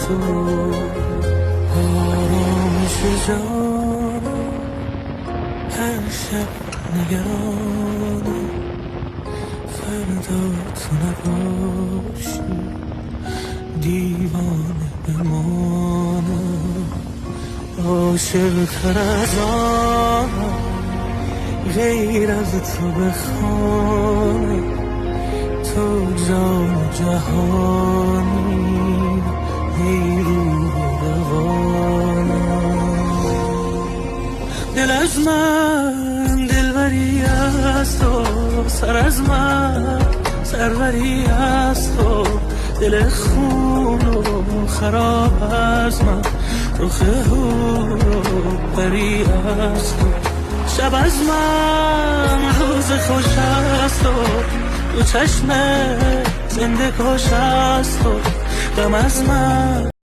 تو آرامش جانم، هر شب نگرانم فردا تو نباشی، دیوانه بمانم. عاشق تر از آنم غیر از تو بخوانم، تو جان جهانی ای روح روانم. دل از من دلبری از تو، سر از من سروری از تو، دل خون و خراب از من، رخ هور و پری از تو. شب از من روز خوش از تو، دو چشم زنده کش از تو، غم از من